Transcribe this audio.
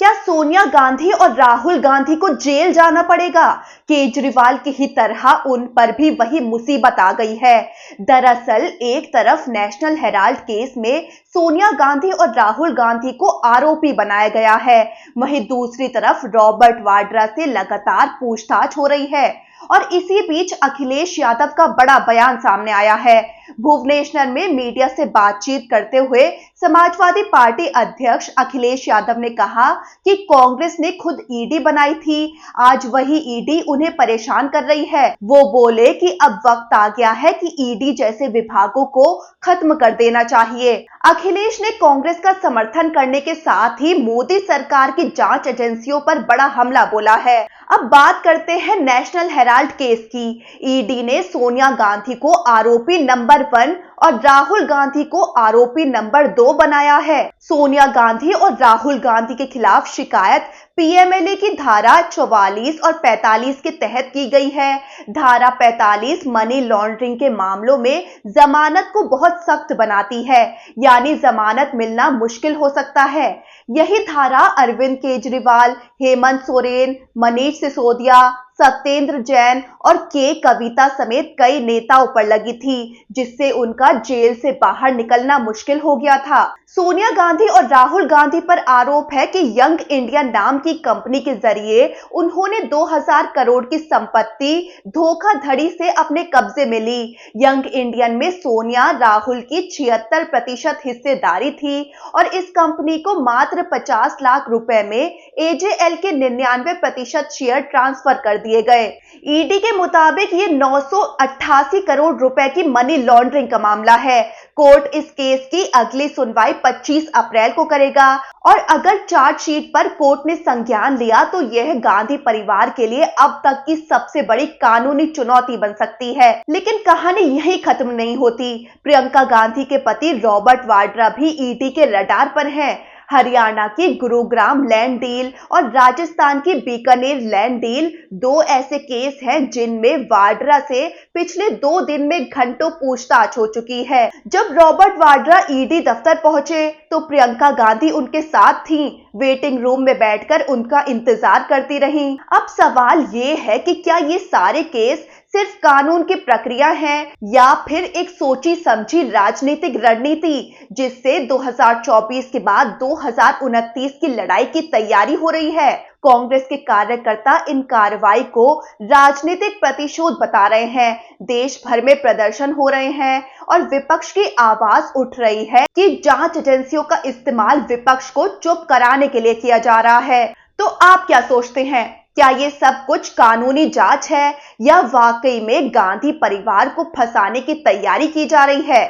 क्या सोनिया गांधी और राहुल गांधी को जेल जाना पड़ेगा? केजरीवाल की ही तरह उन पर भी वही मुसीबत आ गई है। दरअसल एक तरफ नेशनल हेराल्ड केस में सोनिया गांधी और राहुल गांधी को आरोपी बनाया गया है, वहीं दूसरी तरफ रॉबर्ट वाड्रा से लगातार पूछताछ हो रही है। और इसी बीच अखिलेश यादव का बड़ा बयान सामने आया है। भुवनेश्वर में मीडिया से बातचीत करते हुए समाजवादी पार्टी अध्यक्ष अखिलेश यादव ने कहा कि कांग्रेस ने खुद ईडी बनाई थी, आज वही ईडी उन्हें परेशान कर रही है। वो बोले कि अब वक्त आ गया है कि ईडी जैसे विभागों को खत्म कर देना चाहिए। अखिलेश ने कांग्रेस का समर्थन करने के साथ ही मोदी सरकार की जांच एजेंसियों पर बड़ा हमला बोला है। अब बात करते हैं नेशनल हेराल्ड केस की। ईडी ने सोनिया गांधी को आरोपी नंबर 1 और राहुल गांधी को आरोपी नंबर 2 बनाया है। सोनिया गांधी और राहुल गांधी के खिलाफ शिकायत पीएमएलए की धारा 44 और 45 के तहत की गई है। धारा 45 मनी लॉन्ड्रिंग के मामलों में जमानत को बहुत सख्त बनाती है, यानी जमानत मिलना मुश्किल हो सकता है। यही धारा अरविंद केजरीवाल, हेमंत सोरेन, मनीष सिसोदिया, सत्येंद्र जैन और के कविता समेत कई नेताओं पर लगी थी, जिससे उनका जेल से बाहर निकलना मुश्किल हो गया था। सोनिया गांधी और राहुल गांधी पर आरोप है कि यंग इंडिया नाम की कंपनी के जरिए उन्होंने 2000 करोड़ की संपत्ति धोखाधड़ी से अपने कब्जे में ली। यंग इंडियन में सोनिया राहुल की 76% हिस्सेदारी थी और इस कंपनी को मात्र 50 लाख रुपए में एजेएल के 99% शेयर ट्रांसफर कर दिए गए। ईडी के मुताबिक ये 988 करोड़ रुपए की मनी लॉन्ड्रिंग का मामला है। कोर्ट इस केस की अगली सुनवाई 25 अप्रैल को करेगा और अगर चार्जशीट पर कोर्ट ने संज्ञान लिया तो यह गांधी परिवार के लिए अब तक की सबसे बड़ी कानूनी चुनौती बन सकती है। लेकिन कहानी यहीं खत्म नहीं होती। प्रियंका गांधी के पति रॉबर्ट वाड्रा भी ईडी के रडार पर हैं। हरियाणा की गुरुग्राम लैंड डील और राजस्थान की बीकानेर लैंड डील दो ऐसे केस हैं जिनमें वाड्रा से पिछले 2 दिन में घंटों पूछताछ हो चुकी है। जब रॉबर्ट वाड्रा ईडी दफ्तर पहुंचे तो प्रियंका गांधी उनके साथ थीं, वेटिंग रूम में बैठकर उनका इंतजार करती रहीं। अब सवाल ये है कि क्या ये सारे केस सिर्फ कानून की प्रक्रिया है या फिर एक सोची समझी राजनीतिक रणनीति जिससे 2024 के बाद 2029 की लड़ाई की तैयारी हो रही है। कांग्रेस के कार्यकर्ता इन कार्रवाई को राजनीतिक प्रतिशोध बता रहे हैं। देश भर में प्रदर्शन हो रहे हैं और विपक्ष की आवाज उठ रही है कि जांच एजेंसियों का इस्तेमाल विपक्ष को चुप कराने के लिए किया जा रहा है। तो आप क्या सोचते हैं? क्या ये सब कुछ कानूनी जांच है या वाकई में गांधी परिवार को फंसाने की तैयारी की जा रही है?